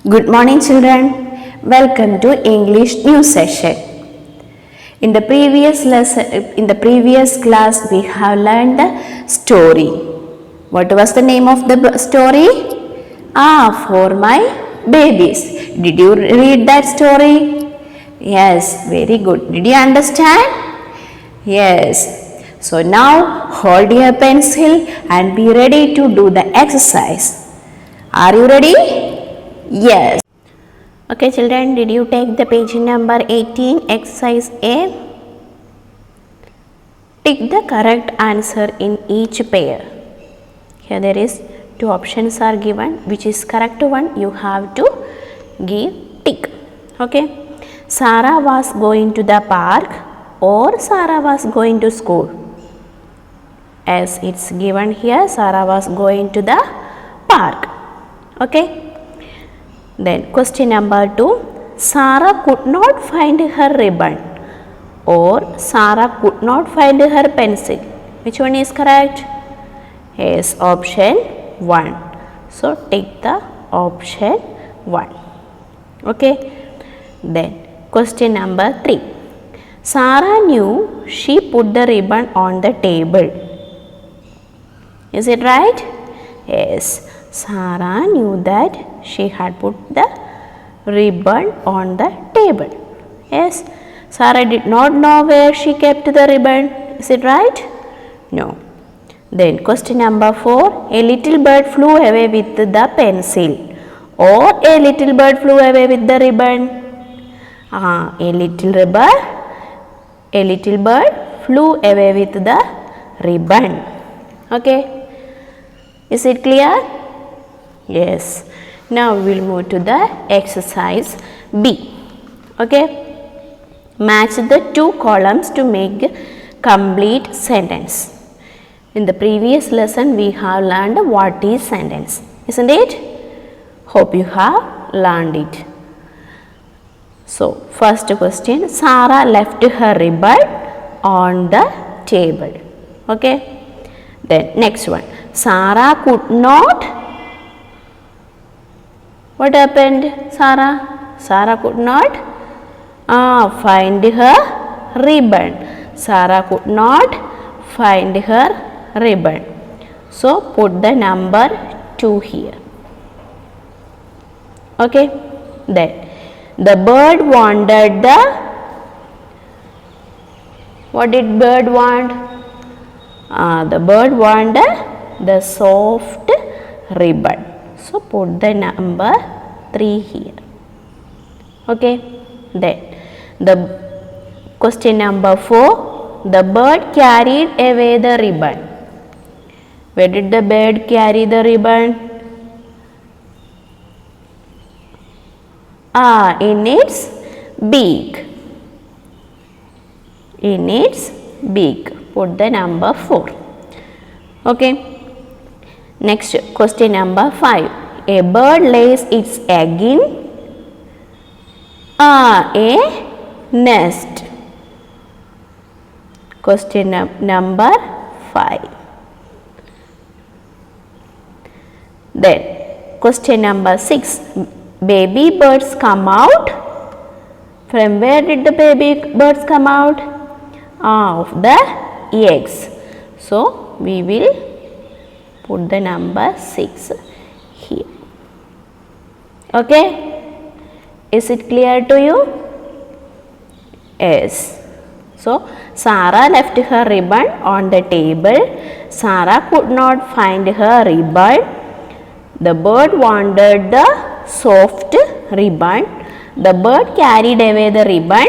Good morning, children. Welcome to English new session. In the previous class, we have learned the story. What was the name of the story? For my babies. Did you read that story? Yes, very good. Did you understand? Yes. So now hold your pencil and be ready to do the exercise. Are you ready? Yes. Okay, children, did you take the page number 18, exercise A? Tick the correct answer in each pair. Here there is two options are given. Which is correct one? You have to give tick. Okay. Sarah was going to the park or Sarah was going to school. As it's given here, Sarah was going to the park. Okay. Then question number 2, Sarah could not find her ribbon or Sarah could not find her pencil. Which one is correct? Yes, option 1. So take the option 1. Okay. Then question number 3, Sarah knew she put the ribbon on the table. Is it right? Yes. Sarah knew that she had put the ribbon on the table. Yes. Sarah did not know where she kept the ribbon. Is it right? No. Then question number 4. A little bird flew away with the pencil or a little bird flew away with the ribbon. A little bird flew away with the ribbon. Okay. Is it clear? Yes. Now we will move to the exercise B. Okay. Match the two columns to make a complete sentence. In the previous lesson we have learned what is sentence. Isn't it? Hope you have learned it. So first question, Sarah left her ribbon on the table. Okay. Then next one, Sarah could not. What happened, Sarah? Sarah could not find her ribbon. Sarah could not find her ribbon. So put the number 2 here. Okay. Then the bird wanted the. What did bird want? The bird wanted the soft ribbon. So put the number 3 here. Okay. Then the question number 4, the bird carried away the ribbon. Where did the bird carry the ribbon? In its beak. In its beak. Put the number 4. Okay. Next question number 5. A bird lays its egg in a nest. Question number 5. Then question number 6. Baby birds come out. From where did the baby birds come out? Of the eggs. So we will put the number 6 here. Okay. Is it clear to you? Yes. So Sarah left her ribbon on the table. Sarah could not find her ribbon. The bird wanted the soft ribbon. The bird carried away the ribbon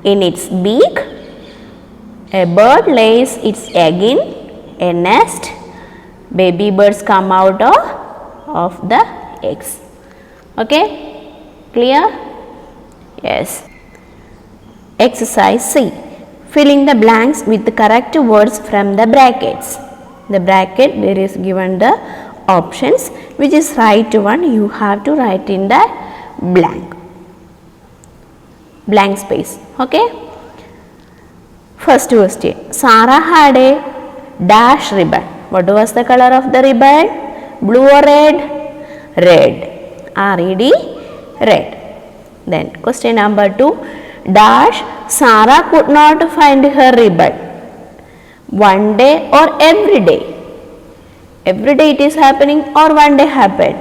in its beak. A bird lays its egg in a nest. Baby birds come out of the eggs. Okay. Clear? Yes. Exercise C. Fill in the blanks with the correct words from the brackets. The bracket there is given the options. Which is right one? You have to write in the blank space. Okay. First question. Sarah had a dash ribbon. What was the color of the ribbon? Blue or red? Red. R-E-D, read. Then question number 2. Dash, Sarah could not find her ribbon. One day or every day? Every day it is happening or one day happened?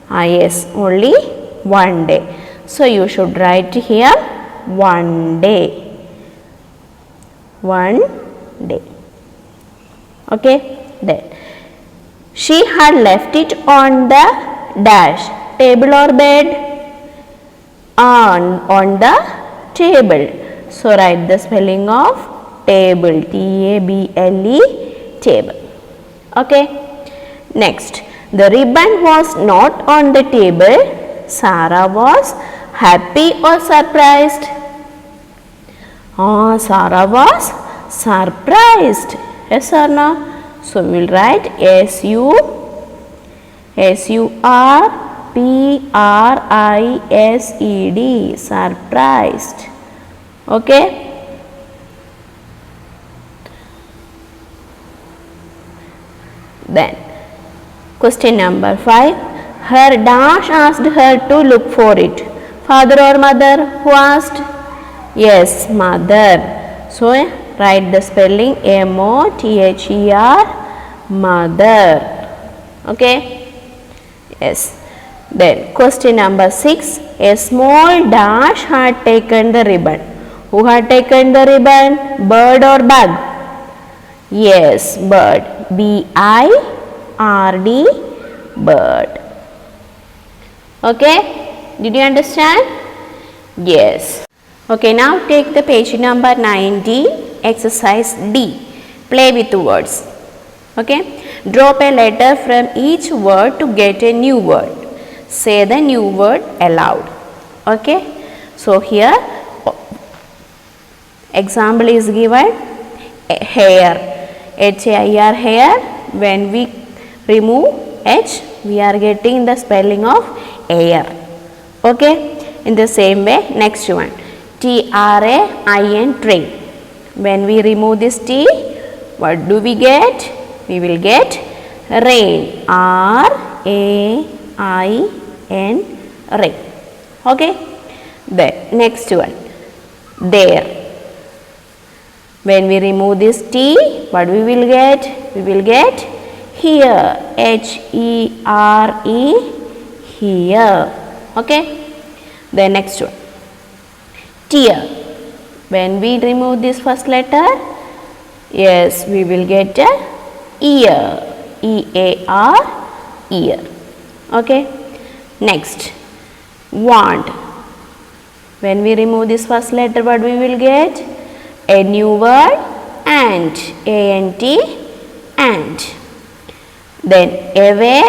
Yes, only one day. So you should write here one day. One day. Okay, then she had left it on the dash, table or bed? On the table. So write the spelling of table, T-A-B-L-E, table. Okay, next, the ribbon was not on the table. Sarah was happy or surprised? Sarah was surprised. Yes or no? So we will write S-U-R-P-R-I-S-E-D, surprised. Okay. Then question number 5. Her dash asked her to look for it. Father or mother? Who asked? Yes, mother. So write the spelling M-O-T-H-E-R, mother. Okay. Yes. Then question number 6. A small dash had taken the ribbon. Who had taken the ribbon? Bird or bug? Yes, bird. B-I-R-D, bird. Okay. Did you understand? Yes. Okay, now take the page number 90, exercise D. Play with words. Okay. Drop a letter from each word to get a new word. Say the new word aloud. Okay. So here example is given, hair, H-A-I-R, hair. When we remove H, we are getting the spelling of air. Okay. In the same way, next one, T-R-A-I-N, train. When we remove this T, what do we get? We will get rain, R-A-I-N, rain. Okay. Then next one, there. When we remove this T, what we will get? We will get here, H-E-R-E, here. Okay. The next one, tear. When we remove this first letter, yes, we will get a ear, E-A-R, ear. Okay. Next, want. When we remove this first letter, what we will get? A new word, ant, A-N-T, ant. Then away.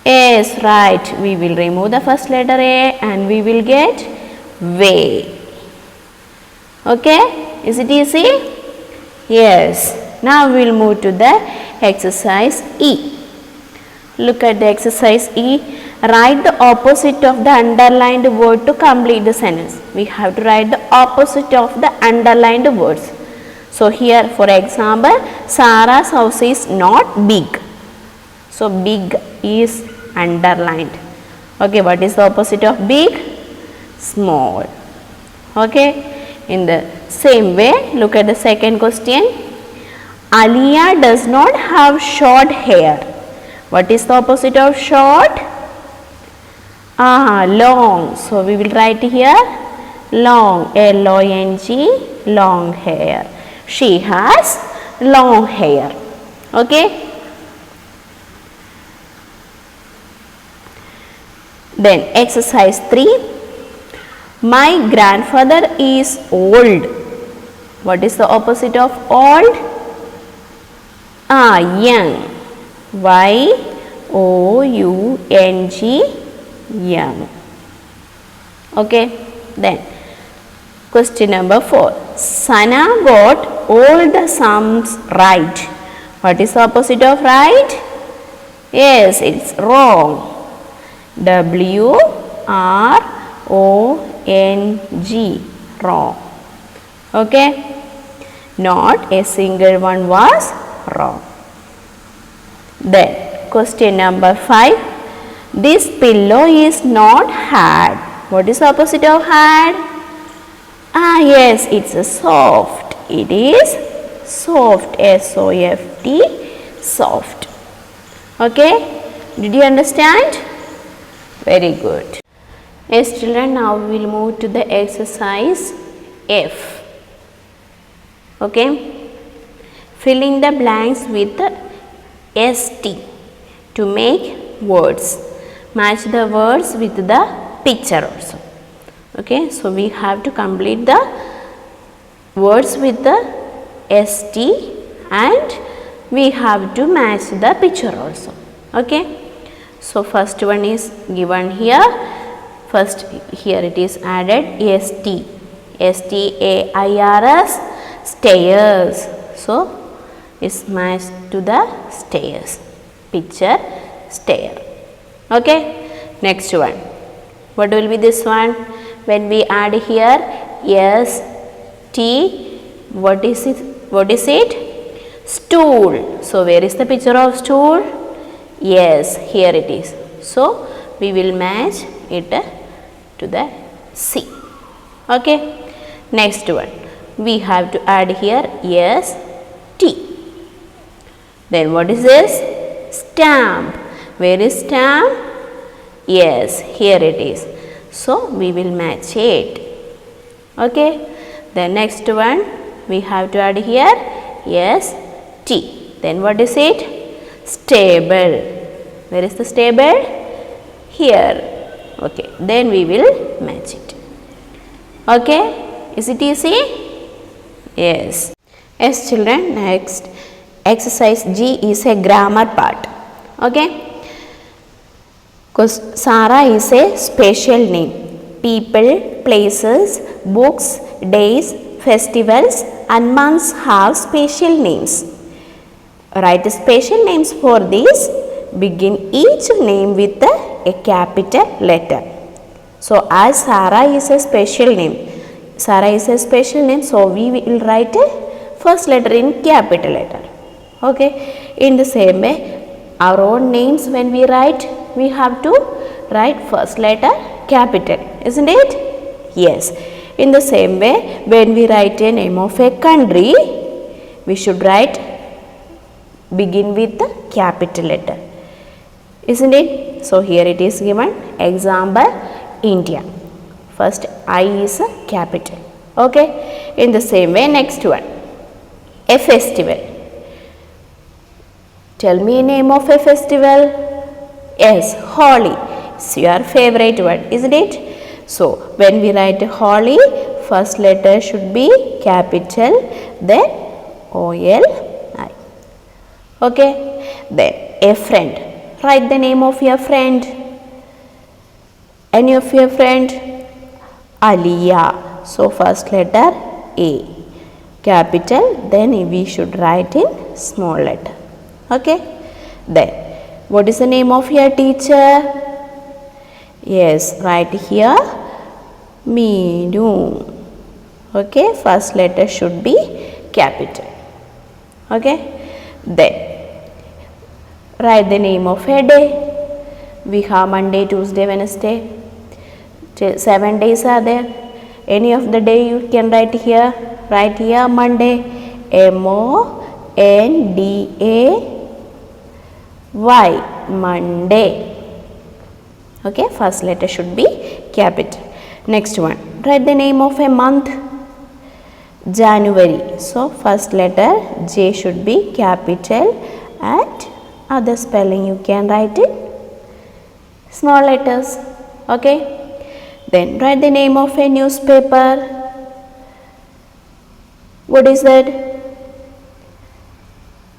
Yes, right. We will remove the first letter A and we will get way. Okay. Is it easy? Yes. Now we will move to the exercise E. Look at the exercise E. Write the opposite of the underlined word to complete the sentence. We have to write the opposite of the underlined words. So here, for example, Sarah's house is not big. So big is underlined. Okay, what is the opposite of big? Small. Okay. In the same way, look at the second question. Aliyah does not have short hair. What is the opposite of short? Long. So we will write here long, L-O-N-G, long hair. She has long hair. Okay. Then exercise 3. My grandfather is old. What is the opposite of old? Young. Y-O-U-N-G, young. Okay. Then question number 4. Sana got all the sums right. What is the opposite of right? Yes, it's wrong. W-R-O-N-G, wrong. Okay. Not a single one was wrong. Then question number 5. This pillow is not hard. What is opposite of hard? Ah, yes, it's a soft. It is soft. S-O-F-T, soft. Okay? Did you understand? Very good. Yes, children, now we will move to the exercise F. Okay? Fill in the blanks with ST to make words. Match the words with the picture also. Okay? So, we have to complete the words with the ST and we have to match the picture also. Okay? So, first one is given here. First here it is added ST. S-T-A-I-R-S, stairs. So, it's matched to the stairs. Picture, stair. Okay? Next one. What will be this one? When we add here S-T, what is it? What is it? Stool. So, where is the picture of stool? Yes, here it is. So, we will match it to the C. Okay. Next one. We have to add here S, T. Then what is this? Stamp. Where is stamp? Yes, here it is. So, we will match it. Okay. The next one we have to add here S, T. Then what is it? Stable. Where is the stable? Here. Okay. Then we will match it. Okay. Is it easy? Yes. Yes, children. Next exercise G is a grammar part. Okay. Because Sarah is a special name. People, places, books, days, festivals and months have special names. Write special names for these. Begin each name with a capital letter. So, as Sarah is a special name, so we will write a first letter in capital letter. Okay. In the same way, our own names when we write, we have to write first letter capital, isn't it? Yes. In the same way, when we write a name of a country, we should write begin with the capital letter, isn't it? So, here it is given example India. First I is a capital. Okay. In the same way, next one, a festival. Tell me name of a festival. Yes, Holi. It's your favorite word, isn't it? So, when we write Holi, first letter should be capital, then O-L-I. Okay. Then a friend. Write the name of your friend. Any of your friend? Aliyah. So, first letter A. Capital, then we should write in small letter. Okay. Then, what is the name of your teacher? Yes, write here Meenu. Okay. First letter should be capital. Okay. Then, write the name of a day. We have Monday, Tuesday, Wednesday. 7 days are there. Any of the day you can write here. Write here Monday. M-O-N-D-A-Y. Monday. Okay. First letter should be capital. Next one. Write the name of a month. January. So, first letter J should be capital and other spelling you can write it small letters. Okay. Then write the name of a newspaper. What is that?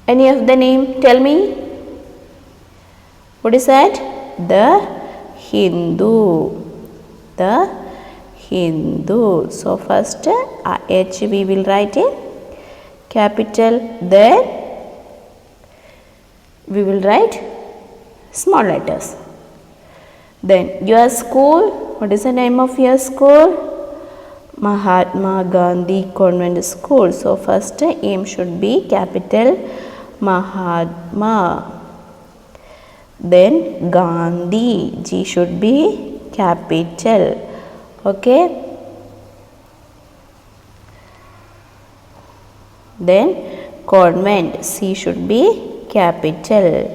Any of the name? Tell me. What is that? The Hindu. The Hindu. So, first H we will write in capital, then we will write small letters. Then your school. What is the name of your school? Mahatma Gandhi Convent School. So, first M should be capital Mahatma. Then Gandhi, G should be capital. Okay. Then convent, C should be capital.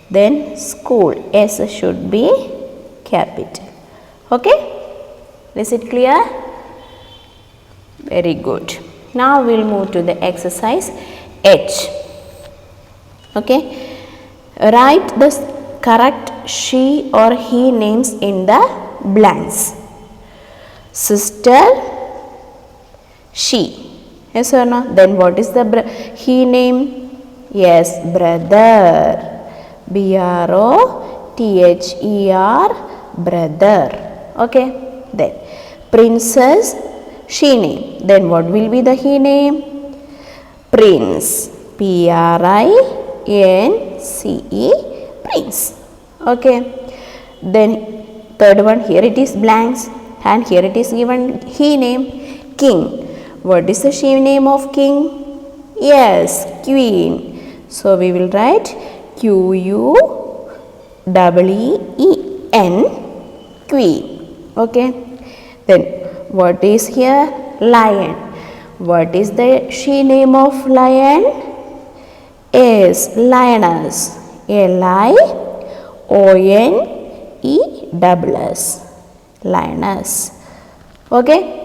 Then school, S should be capital. Okay. Is it clear? Very good. Now we'll move to the exercise H. Okay. Write the correct she or he names in the blanks. Sister, she. Yes or no? Then what is the he name? Yes, brother. B-R-O-T-H-E-R, brother. Okay. Then princess, she name. Then what will be the he name? Prince. P-R-I-N-C-E, Prince. Okay. Then third one, here it is blanks and here it is given he name, king. What is the she name of king? Yes, queen. So we will write Q-U-E-E-N, queen. Okay. Then what is here? Lion. What is the she name of lion? Is lioness. L-I-O-N-E-S-S. Lioness. Okay.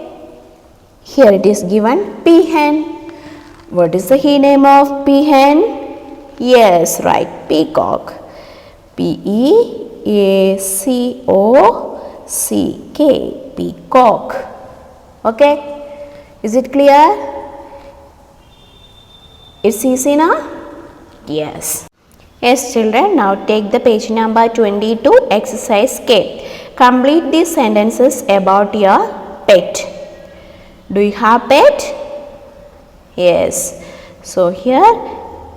Here it is given peahen. What is the he name of peahen? Yes, right, peacock. P-E-A-C-O-C-K, peacock. Okay. Is it clear? It's easy now? Yes. Yes, children, now take the page number 22, exercise K. Complete these sentences about your pet. Do you have pet? Yes. So here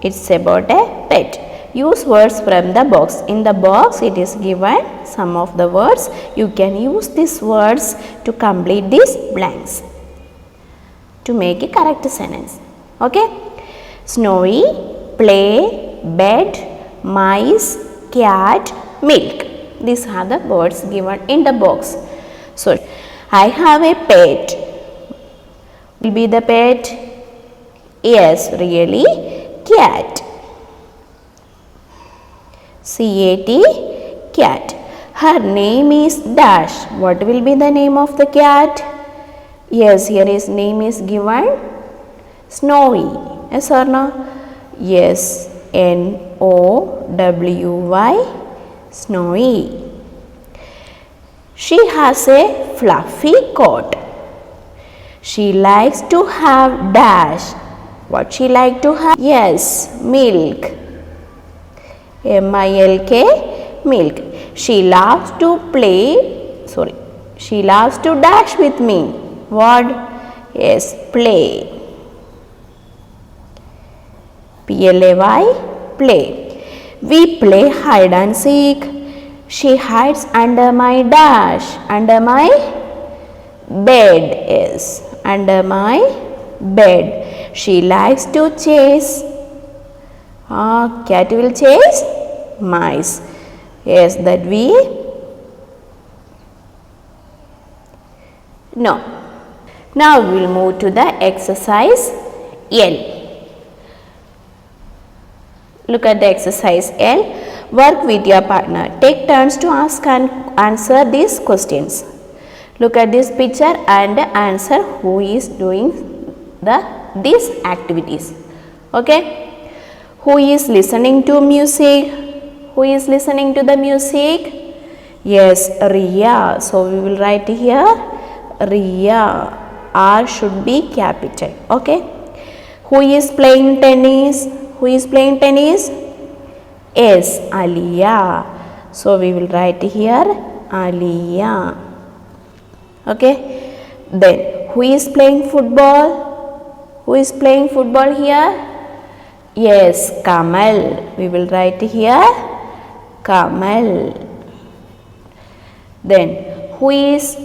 it's about a pet. Use words from the box. In the box it is given some of the words. You can use these words to complete these blanks to make a correct sentence. Okay. Snowy, play, bed, mice, cat, milk. These are the words given in the box. So I have a pet. Will be the pet? Yes, really, cat. C-A-T, cat. Her name is dash. What will be the name of the cat? Yes, here his name is given Snowy. Yes or no? Yes, N-O-W-Y, Snowy. She has a fluffy coat. She likes to have dash. What she like to have? Yes, milk. M-I-L-K, milk. She loves to play. She loves to dash with me. What? Yes, play. P-L-A-Y, play. We play hide and seek. She hides under my dash. Under my bed. Yes, under my bed. She likes to chase. Cat will chase mice. Yes, that we know. Now we will move to the exercise L. Look at the exercise L. Work with your partner. Take turns to ask and answer these questions. Look at this picture and answer who is doing these activities. Okay. Who is listening to music? Who is listening to the music? Yes, Riya. So we will write here Riya. R should be capital. Okay. Who is playing tennis? Who is playing tennis? Yes, Aliya. So we will write here Aliya. Okay. Then who is playing football? Who is playing football here? Yes, Kamal. We will write here Kamal. Then who is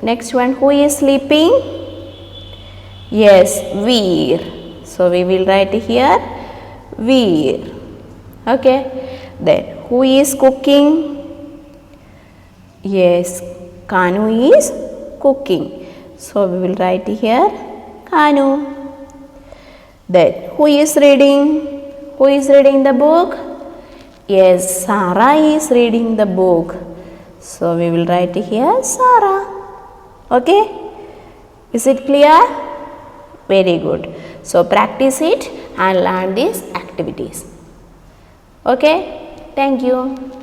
next one? Who is sleeping? Yes, Veer. So we will write here Veer. Okay. Then who is cooking? Yes, Kanu is cooking. So we will write here Kanu. Then who is reading? Who is reading the book? Yes, Sarah is reading the book. So we will write here Sarah. Okay? Is it clear? Very good. So practice it and learn these activities. Okay? Thank you.